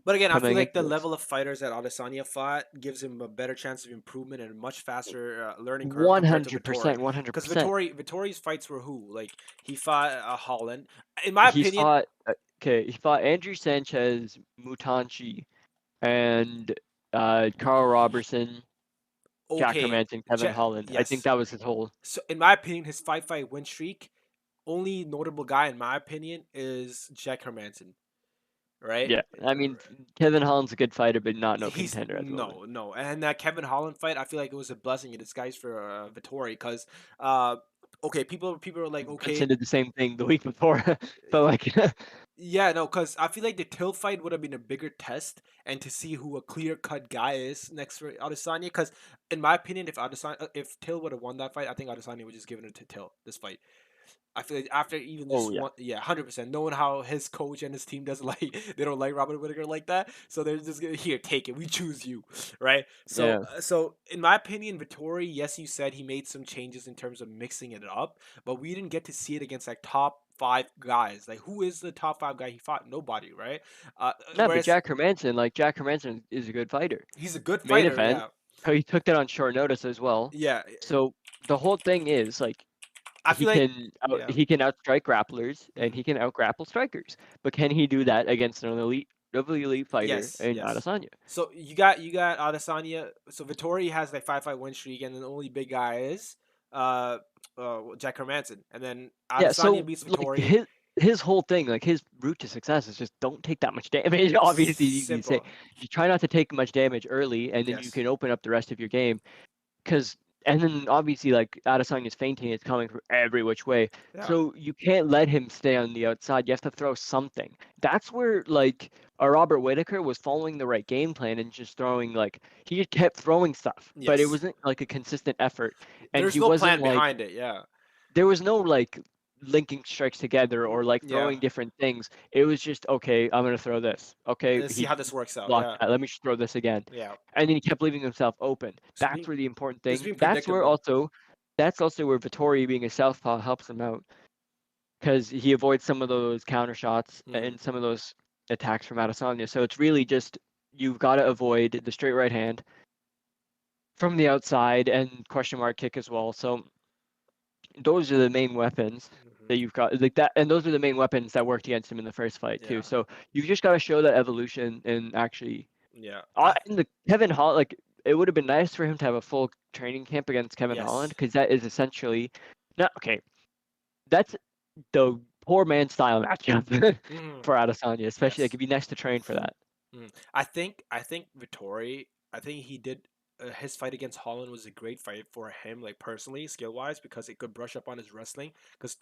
But again, I feel coming like into the this. level of fighters that Adesanya fought gives him a better chance of improvement and a much faster learning curve compared to Vittori. 100%, one hundred Because percent. Vittori's fights were who? Like he fought Holland. In my He opinion, fought okay. He fought Andrew Sanchez, Mutanchi, and Carl Robertson, Jack okay, Hermansson, Kevin Holland. I think yes. that was his whole. So in my opinion, his fight win streak, only notable guy in my opinion is Jack Hermanson, right? Yeah, I mean Kevin Holland's a good fighter, but not no He's contender at the moment. no, and that Kevin Holland fight, I feel like it was a blessing in disguise for Vittori because, okay, people are like, okay, Brunson did the same thing the week before, but like Yeah, no, because I feel like the Till fight would have been a bigger test, and to see who a clear cut guy is next for Adesanya. Because in my opinion, if Till would have won that fight, I think Adesanya would just given it to Till this fight. I feel like after even Oh just yeah, one, yeah, 100%. Knowing how his coach and his team doesn't like, they don't like Robert Whitaker like that, so they're just gonna here take it. We choose you, right? So, yeah. so in my opinion, Vittori, yes, you said he made some changes in terms of mixing it up, but we didn't get to see it against like top five guys. Like, who is the top five guy he fought? Nobody, right? No, but Whereas Jack Hermanson is a good fighter. he's a good Main fighter, event, yeah, he took that on short notice as well. yeah. So the whole thing is like I feel like, yeah. he can outstrike grapplers and Mhm. he can outgrapple strikers. But can he do that against an elite, really elite fighter Yes, in yes. Adesanya? So you got Adesanya. So Vittori has like 5 fight win streak, and then the only big guy is uh Jack Hermanson, and then Yeah, Adesanya so beats like Vittori. his whole thing, like his route to success is just don't take that much damage. Obviously, you say Simple. you try not to take much damage early, and then you Yes. can open up the rest of your game. Because and then obviously like Adesanya's fainting is coming from every which way, Yeah. so you can't let him stay on the outside. You have to throw something. That's where like a Robert Whitaker was following the right game plan and just throwing like he just kept throwing stuff, but it Yes. wasn't like a consistent effort, and There's he no wasn't plan like behind it. Yeah. there was no like linking strikes together or like Yeah. throwing different things. It was just okay. I'm gonna throw this. Okay, Let's see he how this works out. blocked Yeah. that. Let me just throw this again, Yeah. and then he kept leaving himself open. Just That's being, where the important just thing. being predictable. That's also where Vittori being a southpaw helps him out because he avoids some of those counter shots Hmm. and some of those attacks from Adesanya. So it's really just you've got to avoid the straight right hand from the outside and question mark kick as well. So those are the main weapons Hmm. that you've got like that, and those are the main weapons that worked against him in the first fight too. Yeah. So you just got to show that evolution and actually Yeah. I. in the Kevin Holland, like it would have been nice for him to have a full training camp against Kevin Holland Yes. because that is essentially not okay. That's the poor man style matchup Hmm. for Adesanya, especially like Yes. it'd be nice to train for that. I think Vittori. I think he did. His fight against Holland was a great fight for him, like personally, skill wise, because it could brush up on his wrestling. Because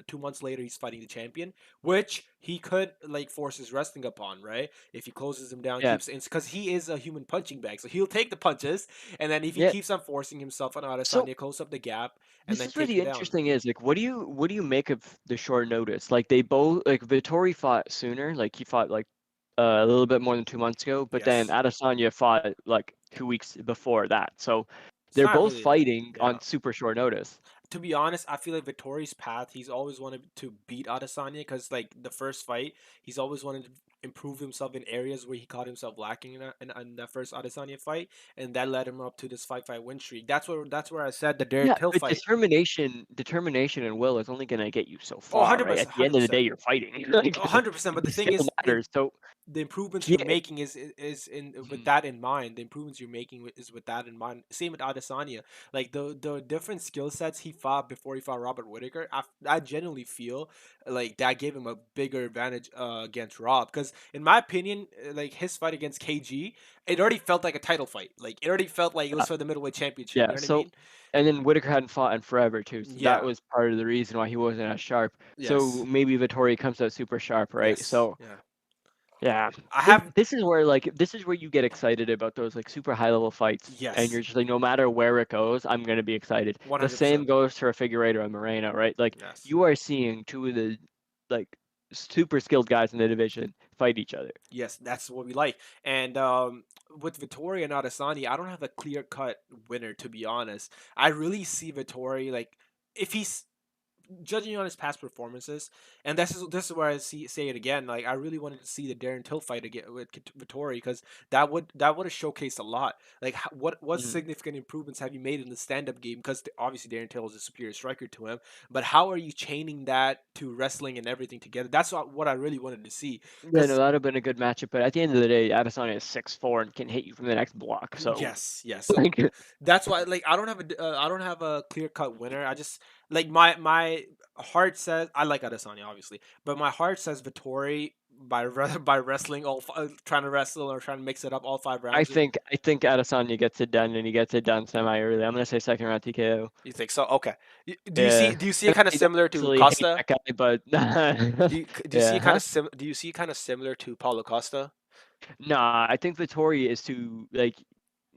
2 months later, he's fighting the champion, which he could like force his wrestling upon, right? If he closes him down, Yeah, keeps because he is a human punching bag, so he'll take the punches, and then if he yeah. keeps on forcing himself on So Adesanya, close up the gap, and this then is where take the him down. interesting is. Like, what do you make of the short notice? Like they both like Vittori fought sooner, like he fought like a little bit more than 2 months ago, but then Yes, Adesanya fought like 2 weeks before that. So it's they're not both really. fighting Yeah. on super short notice. To be honest, I feel like Vittori's path, he's always wanted to beat Adesanya because, like, the first fight, he's always wanted to improve himself in areas where he caught himself lacking in that first Adesanya fight, and that led him up to this 5 fight win streak. That's where I said the Darren Yeah, Till but fight. determination and will is only gonna get you so Oh, far, right? 100%, At the end of the day, 100%. you're fighting. Like 100%. But the the thing skill is, matters. So the improvements you're yeah, making is in with mhm. that in mind. The improvements you're making is with that in mind. Same with Adesanya. Like the different skill sets he fought before he fought Robert Whitaker. I genuinely feel like that gave him a bigger advantage against Rob. Because in my opinion, like his fight against KG, it already felt like a title fight. Like it already felt like it was for the middleweight championship. You Yeah, know what I so mean? and then Whitaker hadn't fought in forever too, so that Yeah. was part of the reason why he wasn't as sharp. So Yes. maybe Vittori comes out super sharp, right? Yes. So Yeah. yeah, I have. this is where you get excited about those like super high level fights, and Yes. you're just like, no matter where it goes, I'm gonna be excited. The same 100%. goes for a Figueiredo and Moreno, right? Like Yes. you are seeing two of the like super skilled guys in the division fight each other. Yes, that's what we like. And with Vittori and Adesanya, I don't have a clear cut winner to be honest. I really see Vittori like if he's judging on his past performances, and this is where say it again. Like I really wanted to see the Darren Till fight again with Vittori because that would have showcased a lot. Like what Mhm. significant improvements have you made in the stand up game? Because obviously Darren Till is a superior striker to him, but how are you chaining that to wrestling and everything together? That's what I really wanted to see. Yeah, no, Because that'd have been a good matchup, but at the end of the day, Adesanya is 6'4" and can hit you from the next block. So yes, yes. So like that's why, like, I don't have a clear cut winner. I just like my heart says I like Adesanya, obviously, but my heart says Vittori by wrestling trying to wrestle or trying to mix it up all 5 rounds. I think Adesanya gets it done, and he gets it done semi early. I'm gonna say second round TKO. You think so? Okay. Yeah, Do you see it and kind of I similar to actually hate Costa? that guy, but Do you see yeah, it kind huh? of do you see it kind of similar to Paulo Costa? Nah, I think Vittori is too like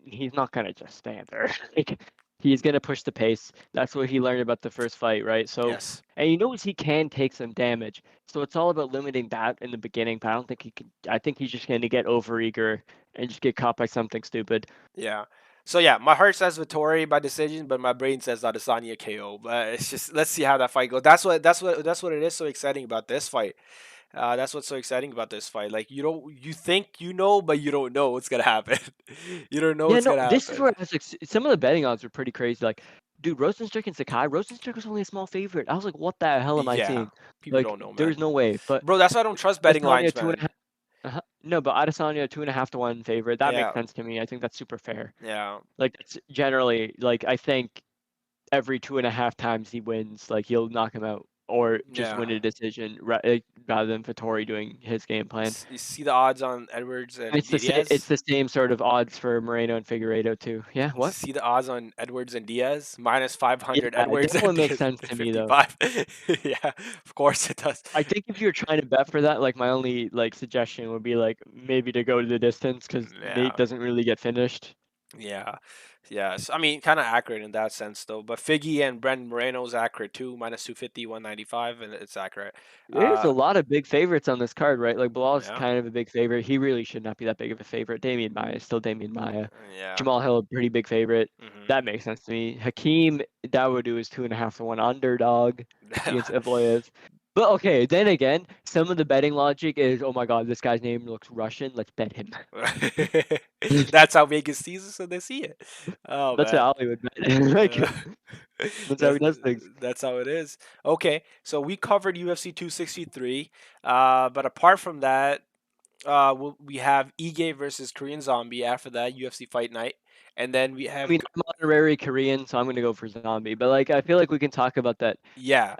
he's not gonna just stand there. Like he's gonna push the pace. That's what he learned about the first fight, right? So, Yes. and he knows he can take some damage. So it's all about limiting that in the beginning. But I don't think he can. I think he's just gonna get overeager and just get caught by something stupid. Yeah. So yeah, my heart says Vittori by decision, but my brain says Adesanya KO. But it's just let's see how that fight goes. That's what it is so exciting about this fight. That's what's so exciting about this fight. Like you think you know, but you don't know what's gonna happen. You don't know Yeah, what's no, gonna this is happen. where I was like, some of the betting odds were pretty crazy. Like, dude, Rozenstruik and Sakai. Rozenstruik was only a small favorite. I was like, what the hell am I Yeah, seeing? people Like, don't know, man. there's no way. But Bro, that's why I don't trust betting Adesanya lines, two and a man. half. No, but Adesanya 2.5 to 1 favorite. That makes Yeah, sense to me. I think that's super fair. yeah, Like, it's generally like I think every 2.5 times he wins, like he'll knock him out or just yeah. win a decision rather than Vittori doing his game plan. You see the odds on Edwards And and it's the same. It's Diaz? the same sort of odds for Moreno and Figueiredo too. Yeah, what? See the odds on Edwards and Diaz? Minus Yeah, 500 that Edwards and one makes Diaz sense to me though. 55. Yeah, of course it does. I think if you're trying to bet for that, like my only like suggestion would be like maybe to go to the distance because Nate Yeah, doesn't really get finished. yeah, yes. I mean, kind of accurate in that sense, though. But Figgy and Brendan Moreno's accurate too. Minus 250, 195, and it's accurate. There's Uh, a lot of big favorites on this card, right? Like Bilal's yeah, kind of a big favorite. He really should not be that big of a favorite. Damian Maya is still Damian Maya. yeah. Jamal Hill, a pretty big favorite. Hmm. That makes sense to me. Hakeem Dawodu is 2.5 to 1 underdog against Evloev. But okay, then again, some of the betting logic is, oh my God, this guy's name looks Russian. Let's bet him. That's how Vegas sees it, so they see it. Oh That's a man. Hollywood bet. Like, Uh, that's how he does things. that's how it is. Okay, so we covered UFC 263, but apart from that, we have Ige versus Korean Zombie. After that, UFC Fight Night, and then we I have mean, I'm honorary Korean, so I'm gonna go for Zombie. But like, I feel like we can talk about that. yeah,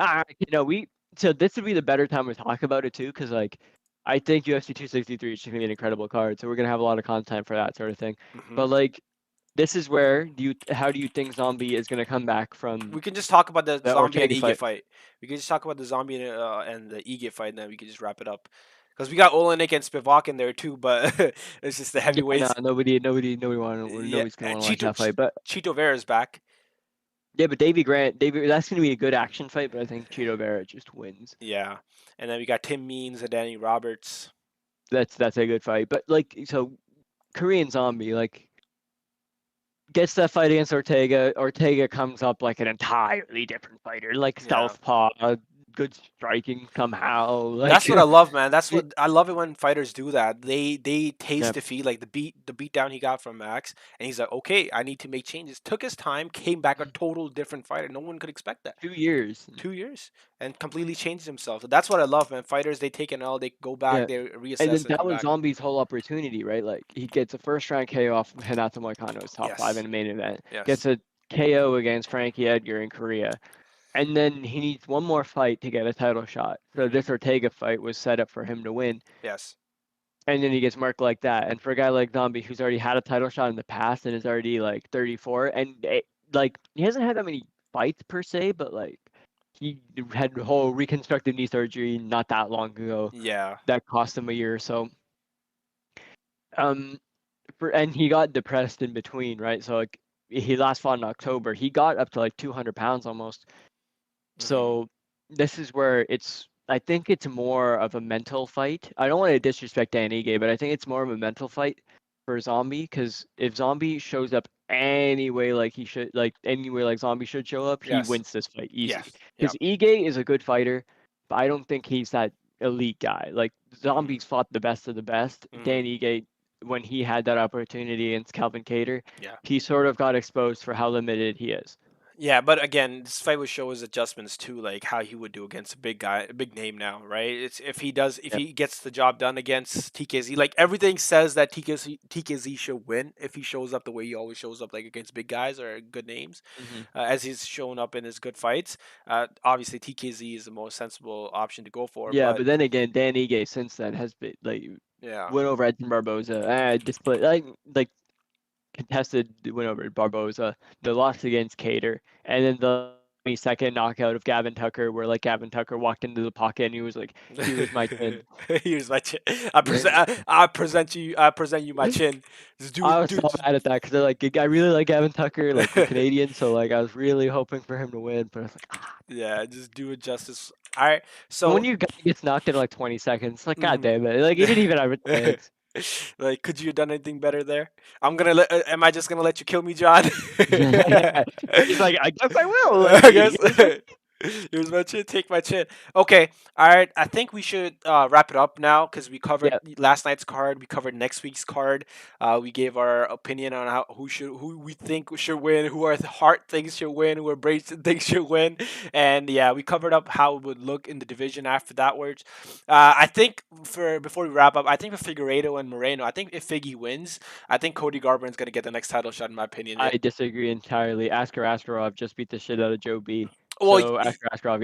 We so this would be the better time to talk about it too, because like I think UFC 263 is just gonna be an incredible card, so we're gonna have a lot of content for that sort of thing. hmm But like, this is where how do you think Zombie is gonna come back from we can just talk about the the Zombie and Ortega Ige fight? fight. We can just talk about the Zombie and the Ige fight, and then we can just wrap it up. Because we got Olenek and Spivak in there too, but it's just the Yeah, no, heavyweights. Yeah, nobody's gonna and want to watch that fight. But Chito Vera's back. yeah, but Davy Grant, that's gonna be a good action fight. But I think Cheeto Vera just wins. Yeah, and then we got Tim Means and Danny Roberts. That's a good fight. But like, so Korean Zombie, like gets that fight against Ortega. Ortega comes up like an entirely different fighter, like Yeah, southpaw, good striking somehow. that's Like, what I love, man. That's what I love it when fighters do that. They yeah, taste defeat, like the beat down he got from Max, and he's like, okay, I need to make changes. Took his time, came back a total different fighter. No one could expect that. 2 years. 2 years and completely changed himself. That's what I love, man. Fighters they take an L, they go back, Yeah. they And reassess then and that come was back. Zombie's whole opportunity, right? Like he gets a first round KO off Renato Moicano's top five Yes, in the main event. Gets yes, a KO against Frankie Edgar in Korea. And then he needs one more fight to get a title shot. So hmm this Ortega fight was set up for him to win. yes, And then he gets marked like that. And for a guy like Zombie, who's already had a title shot in the past and is already like 34, and like he hasn't had that many fights per se, but like he had whole reconstructive knee surgery not that long ago yeah, that cost him a year or so. Um, and he got depressed in between, right? So like he last fought in October, he got up to like 200 pounds almost. hmm So this is where I think it's more of a mental fight. I don't want to disrespect Dan Ige, but I think it's more of a mental fight for Zombie because if Zombie shows up anyway like he should, like anyway like Zombie should show up, he yes, wins this fight easy. yes, Because yep, Ige is a good fighter, but I don't think he's that elite guy. Like hmm Zombie's fought the best of the best. hmm Dan Ige, when he had that opportunity against Calvin Cater, yeah. he sort of got exposed for how limited he is. Yeah, but again, this fight would show his adjustments too, like how he would do against a big guy, a big name now, right? It's if Yeah. he gets the job done against TKZ, like everything says that TKZ should win if he shows up the way he always shows up, like against big guys or good names, Hmm. as he's shown up in his good fights. Obviously, TKZ is the most sensible option to go for, Yeah, but but then again, Dan Ige since then has been like yeah. went over Edson Barboza, display like contested win over Barboza, the loss against Cater, and then the 22nd knockout of Gavin Tucker, where like Gavin Tucker walked into the pocket and he was like, "Here's my chin." Here's my chin. I present you my chin. Just I was so do. mad at that because like I really like Gavin Tucker, like we're Canadian, so like I was really hoping for him to win, but I was like, ah. Yeah, just do it justice. All right. And So, when your guy gets knocked in like 20 seconds, like God mhm. damn it, like he didn't even have a chance. Like, could you have done anything better there? I'm gonna let. Am I just gonna let you kill me, John? He's like, I guess I will. Like, I guess. here's my. Here's my chin. Take my chin. Okay. All right. I think we should wrap it up now because we covered Yeah. last night's card. We covered next week's card. We gave our opinion on who we think should win, who our heart thinks should win, who our brain thinks should win, and yeah, we covered up how it would look in the division after that. Words. I think for before we wrap up, I think for Figueiredo and Moreno, I think if Figgy wins, I think Cody Garbrandt is gonna get the next title shot in my opinion. I disagree entirely. Askar Askarov just beat the shit out of Joe B. Well, So Askar Askarov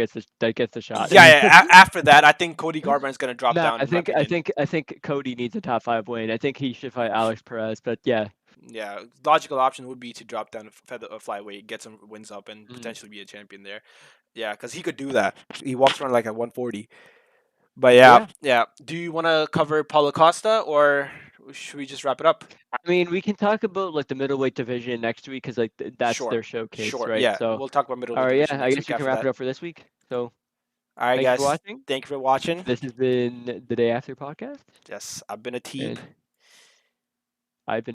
gets the shot. yeah, yeah. After that, I think Cody Garbrandt is gonna drop No, down in my opinion. I think Cody needs a top 5 win. I think he should fight Alex Perez, but yeah. Yeah, logical option would be to drop down a feather a flyweight, get some wins up, and Mm. potentially be a champion there. Yeah, because he could do that. He walks around like at 140. But yeah, Yeah. yeah. Do you want to cover Paulo Costa or should we just wrap it up? I mean, we can talk about like the middleweight division next week because like that's Sure, their showcase, sure. right? Yeah, So, we'll talk about all middleweight right, division yeah, I next guess week we can after wrap it that. up for this week. So, All right, thanks for guys. watching. Thank you for watching. This has been the Day After podcast, Yes, I've been a teep. and I've been